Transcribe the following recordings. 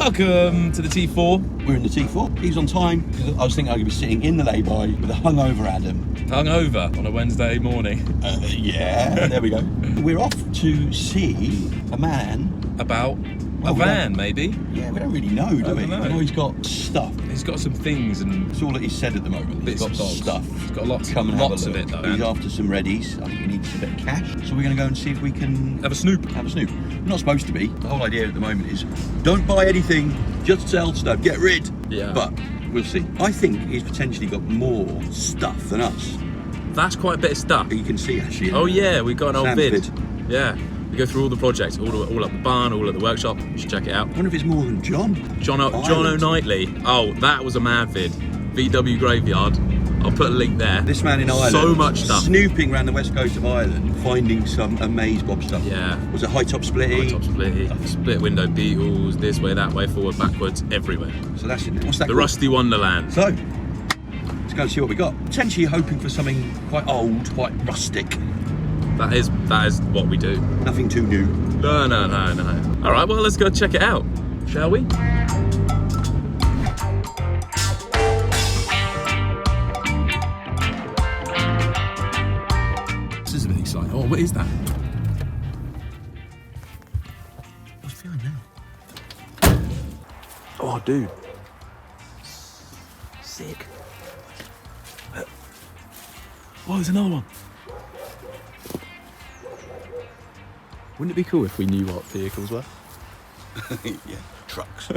Welcome to the T4. We're in the T4. He's on time. I was thinking I could be sitting in the lay-by with a hungover Adam. Hungover on a Wednesday morning. Yeah, there we go. We're off to see a man. About a van, maybe? Yeah, we don't really know, do we? know. I know he's got stuff. He's got some things and That's all that he's said at the moment. bits He's of got bobs. stuff. He's got lots Come and have a of look. it though. He's after some readies. I think he needs a bit of cash. So we're going to go and see if we can Have a snoop. have a snoop. We're not supposed to be. The whole idea at the moment is don't buy anything, just sell stuff, get rid. Yeah. But we'll see. I think he's potentially got more stuff than us. That's quite a bit of stuff. You can see actually. Oh yeah, we've got an old Sam's vid. Yeah. We go through all the projects, all at the barn, all at the workshop. You should check it out. I wonder if it's more than John. John O'Knightley. Oh, that was a mad vid. VW Graveyard. I'll put a link there. This man in Ireland. So much stuff. Snooping around the west coast of Ireland, finding some amaze-bob stuff. Yeah. Was it high top splitty? Top splitty, split window Beetles, this way, that way, forward, backwards, everywhere. So that's it. What's that The called? Rusty Wonderland. So, let's go and see what we got. Potentially hoping for something quite old, quite rustic. That is what we do. Nothing too new. No. All right, well, let's go check it out, shall we? This is a bit exciting. Oh, what is that? What's he feeling now? Oh, dude. Sick. Oh, there's another one. Wouldn't it be cool if we knew what vehicles were? Yeah, trucks.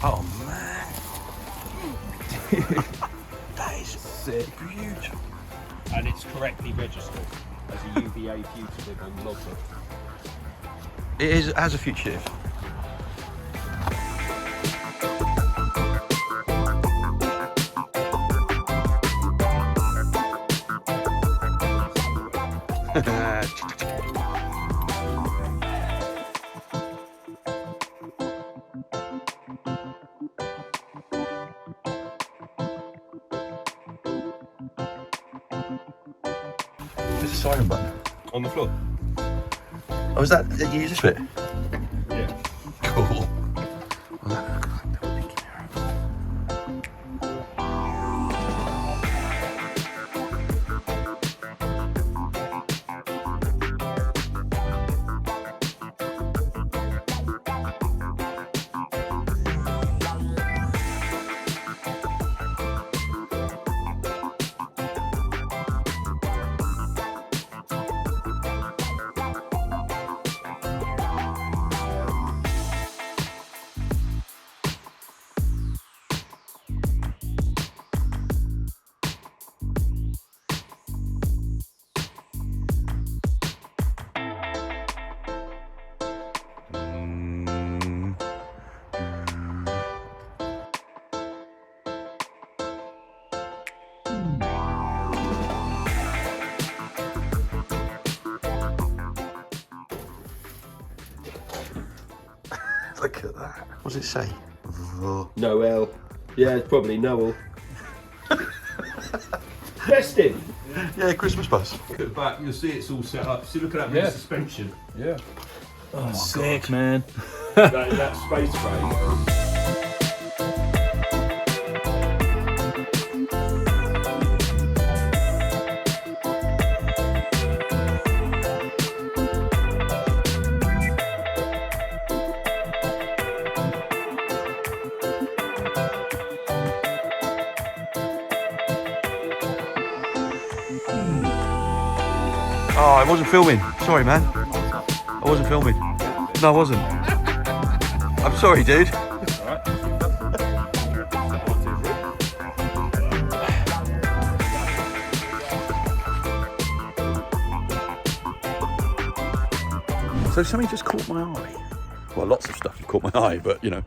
Oh man. That is sick. Beautiful. And it's correctly registered as a UVA fugitive on logbook. It is as a fugitive. There's a siren button. On the floor? Oh, is that you use this bit? Yeah. Cool. Look at that. What does it say? Noel. Yeah, it's probably Noel. Resting. Yeah, Christmas bus. Look at the back, you'll see it's all set up. See, look at that rear suspension. Yeah. Oh, sick, man. that space frame. Oh, I wasn't filming. Sorry, man. I wasn't filming. No, I wasn't. I'm sorry, dude. So something just caught my eye. Well, lots of stuff caught my eye, but you know,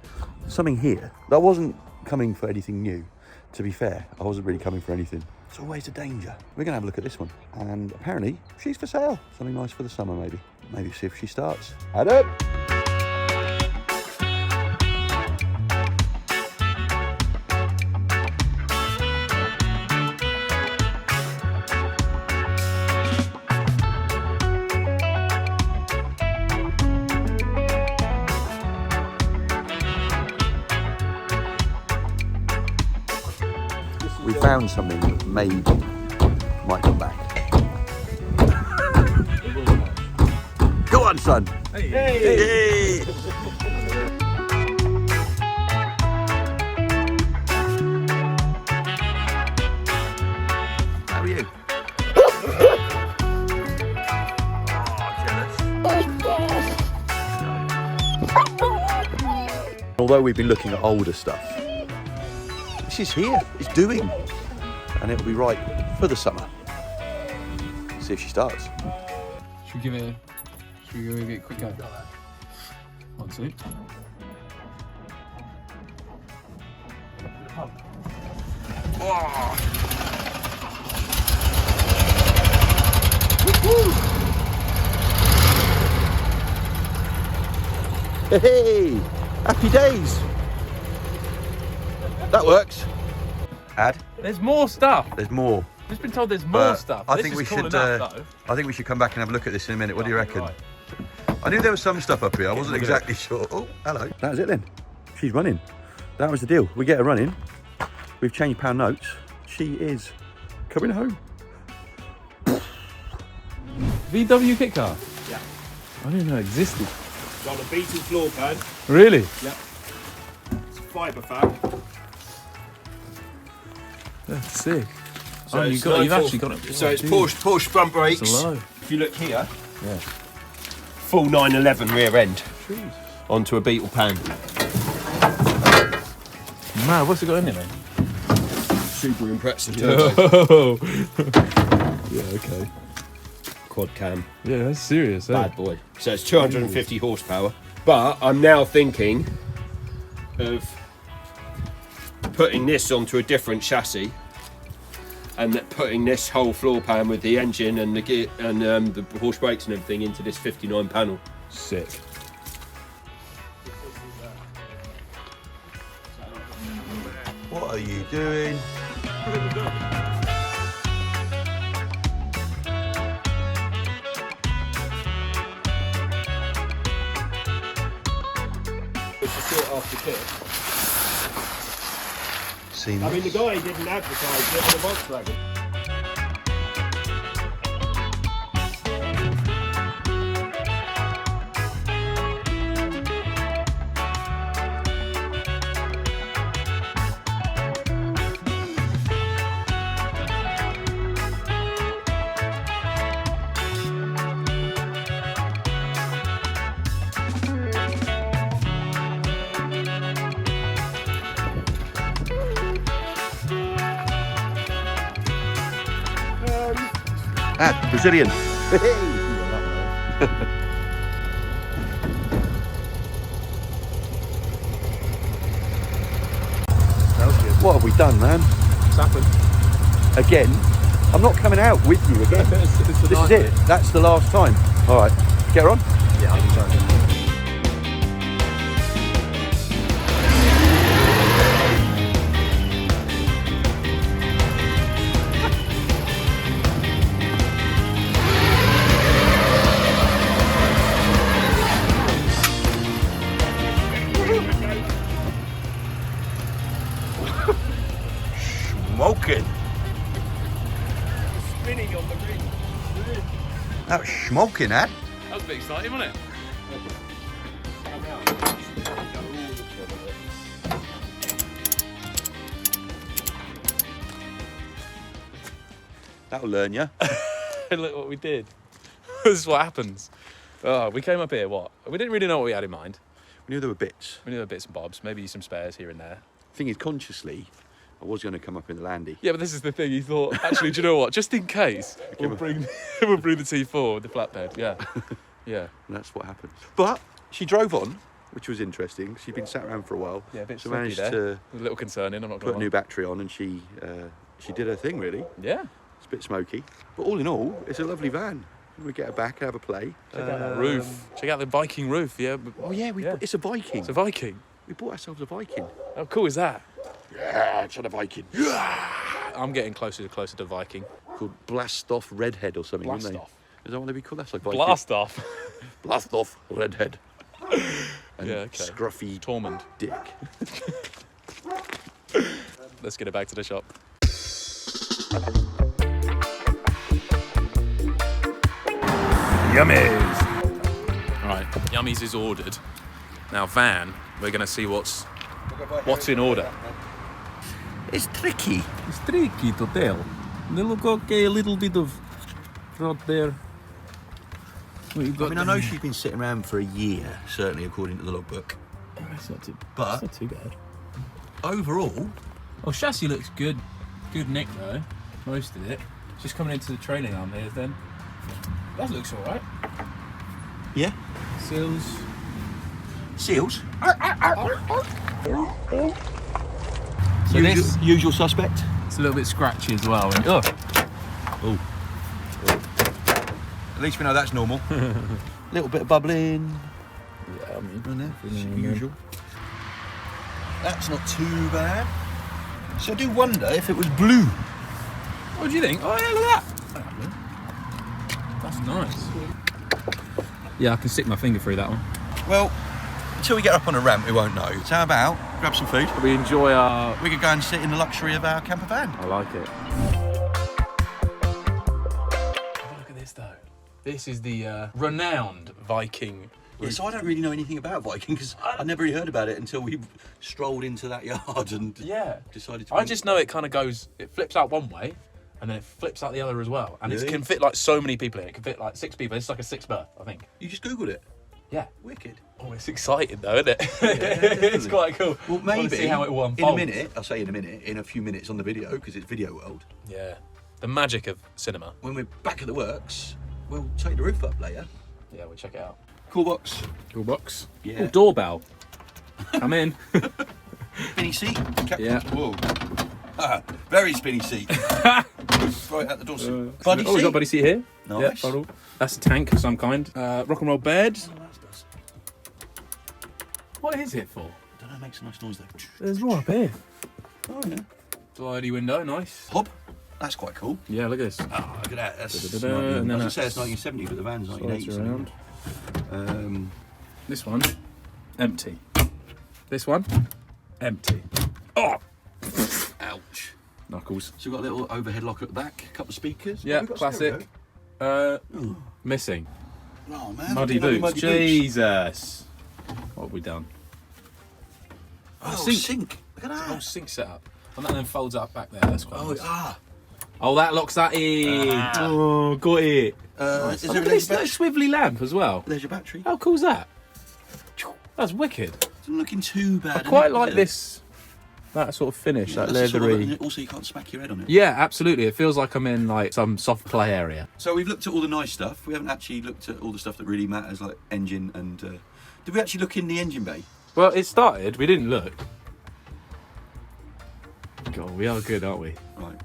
something here. That wasn't coming for anything new. To be fair, I wasn't really coming for anything. It's always a danger. We're going to have a look at this one. And apparently, she's for sale. Something nice for the summer, maybe. Maybe see if she starts. Adam! We found something that maybe might come back. Go on, son. Hey. Hey. How are you? Although we've been looking at older stuff, this is here, it's doing, and it'll be right for the summer. See if she starts. Should we give it a quick go? 1, 2. Hey, happy days. That works. Ad? There's more stuff. There's more. I've just been told there's more stuff. I think we should. I think we should come back and have a look at this in a minute. What do you reckon? Right. I knew there was some stuff up here. I wasn't exactly sure. Oh, hello. That was it then. She's running. That was the deal. We get her running. We've changed pound notes. She is coming home. VW kit car? Yeah. I didn't know it existed. It's on a beaten floor pad. Really? Yep. It's fibre fab. That's sick. So oh, you've actually got it. So it's Porsche front brakes. It's low. If you look here, Yeah. full 911 rear end Jeez. onto a beetle pan. Man, what's it got in it then? Super impressive turbo. Oh. Yeah, okay. Quad cam. Yeah, that's serious. Eh? Bad boy. So it's 250 horsepower. But I'm now thinking of putting this onto a different chassis and putting this whole floor pan with the engine and the gear and the horse brakes and everything into this 59 panel. Sick. What are you doing? It's a sort after kit. Seen I mean, the this? guy didn't advertise it on the Volkswagen. Brazilian. What have we done, man? What's happened? Again, I'm not coming out with you again. This is it. That's the last time. All right, get her on. Yeah, I'm trying. Smoking. Spinning on the ring. That was smoking, Ad. That was a bit exciting, wasn't it? That'll learn you. Look what we did. This is what happens. Oh, we came up here, what? We didn't really know what we had in mind. We knew there were bits. We knew there were bits and bobs, maybe some spares here and there. Thing is, consciously, I was going to come up in the Landy. Yeah, but this is the thing. He thought, actually, do you know what? Just in case, we'll bring the T4 with the flatbed. Yeah, yeah. And that's what happened. But she drove on, which was interesting. She'd been sat around for a while. Yeah, a bit so slippy managed there. to A little concerning. I'm not put going a to new battery on, and she she did her thing, really. Yeah. It's a bit smoky. But all in all, it's a lovely van. We get her back and have a play. Check out that roof. Check out the Viking roof, yeah. Oh, yeah, it's a Viking. It's a Viking. We bought ourselves a Viking. How cool is that? Yeah, it's a Viking. I'm getting closer to Viking. Called Blast Off Redhead or something, Blast wouldn't they? Off. Is that what they'd be called? That's like Viking. Blast off. Blast Off Redhead. And Yeah, okay. Scruffy Tormund. Dick. Let's get it back to the shop. Yummies! Right, Yummies is ordered. Now, Van, we're going to see what's in order. It's tricky. It's tricky to tell. They look okay, a little bit of rot there. What you got I know she's been sitting around for a year, certainly according to the logbook. It's not too, But it's not too bad. overall, Oh, chassis looks good. Good nick though. Most of it. Just coming into the trailing arm here then. That looks alright. yeah. Seals. Seals. So this, Usual suspect. it's a little bit scratchy as well. Oh. At least we know that's normal. Little bit of bubbling. Yeah, I mean, In there. Yeah. Usual. That's not too bad. So I do wonder if it was blue. what do you think? Oh yeah, look at that. That's nice. Yeah, I can stick my finger through that one. Well, until we get up on a ramp, we won't know. So how about grab some food? We enjoy our... We could go and sit in the luxury of our camper van. I like it. Look at this though. This is the renowned Viking. Yeah, so I don't really know anything about Viking because I never really heard about it until we strolled into that yard and decided to. I just know it kind of goes, it flips out one way and then it flips out the other as well. And Really? it can fit like so many people in it. It can fit like 6 people. It's like a 6 berth, I think. You just Googled it. Yeah. Wicked. Oh, it's exciting though, isn't it? Yeah, It's definitely. quite cool. Well, I wanna maybe see how it will in unfold. a minute. I'll say in a few minutes on the video because it's video world. Yeah. The magic of cinema. When we're back at the works, we'll take the roof up later. Yeah, we'll check it out. Cool box. Cool box. Yeah. Oh, doorbell. Come in. Spinny seat. Yeah. Whoa. Ah, very spinny seat. Right at the door seat. Buddy Oh, we seat. got buddy seat here. Nice. Yeah, bottle. That's a tank of some kind. Rock and roll bed. What is it for? I don't know, it makes a nice noise though. There's more up here. Oh yeah. Slidey window, nice. Hob. That's quite cool. Yeah, look at this. Oh, look at that. That's Da-da-da-da, and then I was gonna that's- say it's 1970, but the van's Slides 1980. around. This one, empty. This one, empty. Oh! Ouch. Knuckles. So we've got a little overhead locker at the back, a couple of speakers. Yeah, We've got classic. Missing. stereo. Oh man. Muddy look at boots. Jesus. What have we done? Oh, Sink. sink. Look at Oh, that. sink setup. And that then folds up back there. That's quite Oh, nice. ah. Oh, that locks that in. Oh, got it. Is Oh, there look a at this leisure little swivelly lamp as well. There's your battery. How cool's that? That's wicked. It's not looking too bad. I quite like this, that sort of finish, that That's the sort of- leathery. also, you can't smack your head on it. Yeah, absolutely. It feels like I'm in like some soft play area. So we've looked at all the nice stuff. We haven't actually looked at all the stuff that really matters, like engine and. Did we actually look in the engine bay? Well, it started. We didn't look. God, we are good, aren't we? Right.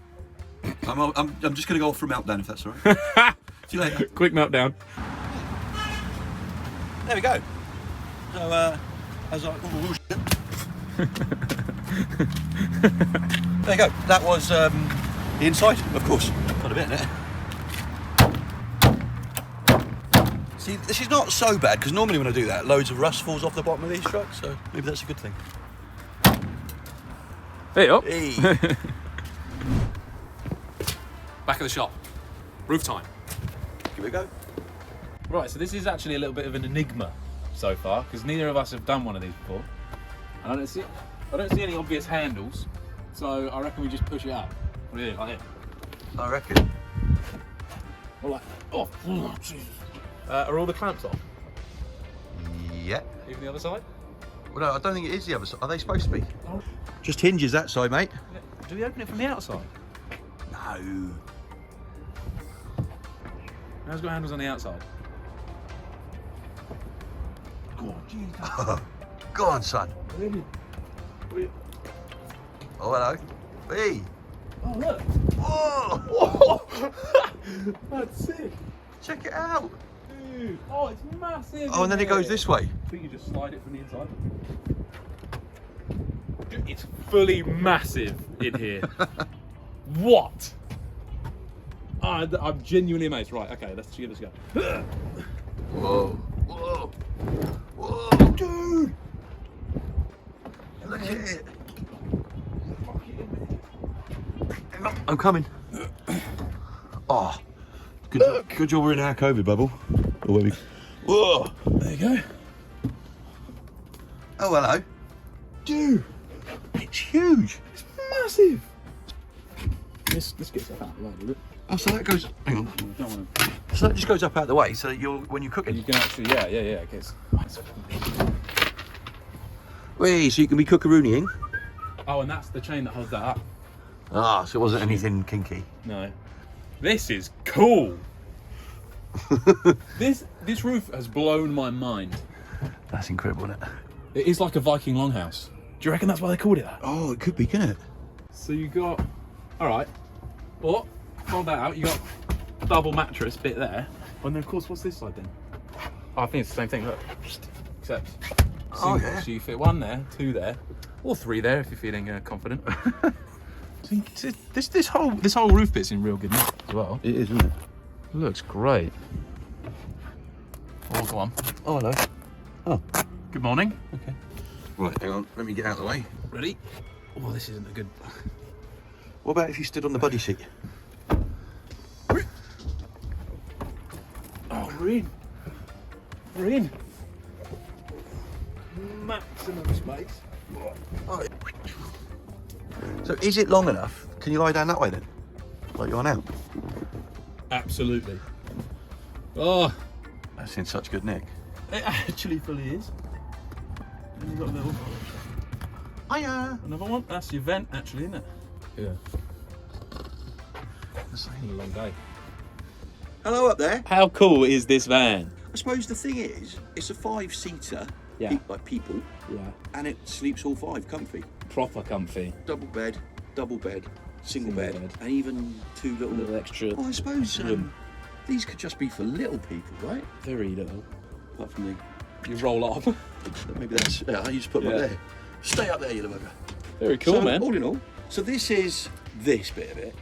I'm just going to go off for a meltdown if that's all right. See you later. Quick meltdown. There we go. So, as I. There you go. That was the inside, of course. Got a bit in it. See, this is not so bad because normally when I do that, loads of rust falls off the bottom of these trucks. So maybe that's a good thing. Hey, up. Hey. Back at the shop. Roof time. Here we go. Right, so this is actually a little bit of an enigma so far because neither of us have done one of these before. And I don't see any obvious handles, so I reckon we just push it up. What do you think? Like it? I reckon. Or like, oh, Jesus. Are all the clamps off? Yeah. Even the other side? Well, no, I don't think it is the other side. Are they supposed to be? Just hinges that side, mate. Do we open it from the outside? No. How's it got handles on the outside? Go on, son. Oh, hello. Hey. Oh, look. Whoa! That's sick. Check it out. Dude. Oh, it's massive. Oh, and then it goes this way. I think you just slide it from the inside. Dude, it's fully massive in here. What? Oh, I'm genuinely amazed. Right, okay, let's give this a go. Whoa! Whoa! Whoa! Dude! Look at it. Hang on, I'm coming. Oh, good job we're in our COVID bubble. Whoa! There you go. Oh, hello. Dude, it's huge. It's massive. Let's get stuff out of the way, will it? Oh, so that goes. Hang on. Don't want to. So that just goes up out of the way, so that when you're cooking. You can actually, yeah. I guess. Wait, so you can be cookaroonieing. Oh, and that's the chain that holds that up. Ah, so it wasn't anything kinky. No. This is cool. This roof has blown my mind. That's incredible, isn't it? It is like a Viking longhouse. Do you reckon that's why they called it that? Oh, it could be, couldn't it? So you got, all right, but fold that out. You got a double mattress bit there, and then of course, what's this side then? Oh, I think it's the same thing. Look, except Oh, yeah. so you fit one there, two there, or three there if you're feeling confident. So this whole roof bit's in real good nick as well. It is, isn't it? Looks great. Oh, go on. Oh, hello. Oh, Good morning. okay. Right, hang on. Let me get out of the way. Ready? Oh, this isn't a good. What about if you stood on the buddy seat? Oh, we're in. We're in. Maximum space. Oh. So is it long enough? Can you lie down that way then? Like you are now? Absolutely. Oh, That's in such good nick. it actually fully is. And you've got a little. Hiya! Another one. That's your vent, actually, isn't it? Yeah. It's been a long day. Hello up there. How cool is this van? I suppose the thing is, it's a 5-seater, Yeah. like people, Yeah. and it sleeps all 5 comfy. Proper comfy. Double bed, single bed, bed. and even 2 little. A little extra. Oh, I suppose room. these could just be for little people, right? Very little. Apart from You roll up. maybe that's. Yeah, I used to put them Yeah. up there. Stay up there, you little bugger. Very cool, so, man. all in all, so this is this bit of it.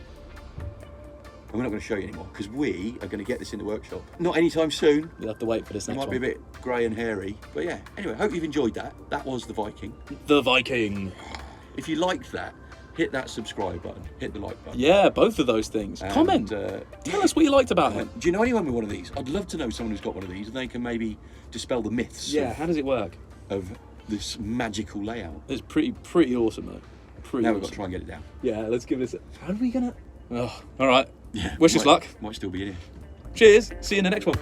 And we're not going to show you anymore because we are going to get this in the workshop. Not anytime soon. You'll have to wait for this It next might be a bit grey and hairy, but yeah. Anyway, hope you've enjoyed that. That was the Viking. The Viking. If you liked that, hit that subscribe button, hit the like button. Yeah, both of those things. And, Comment. Tell us what you liked about it. Do you know anyone with one of these? I'd love to know someone who's got one of these, and they can maybe dispel the myths Yeah, how does it work? of this magical layout. It's pretty awesome, though. Pretty Now awesome. we've got to try and get it down. Yeah, let's give this a... How are we gonna... Oh, all right. Yeah. Wish us luck. Might still be in here. Cheers. See you in the next one.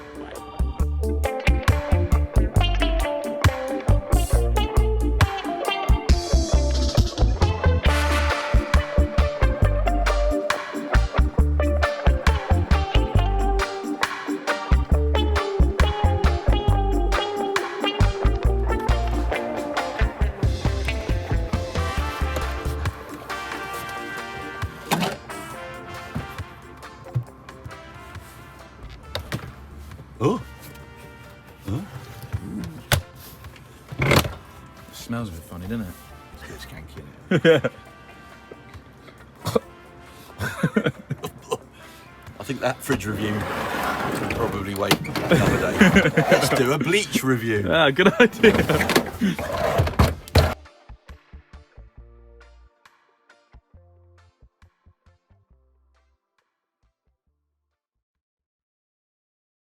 Oh. It smells a bit funny, doesn't it? It's a bit skanky, isn't it? I think that fridge review can probably wait another day. Let's do a bleach review. Ah, good idea.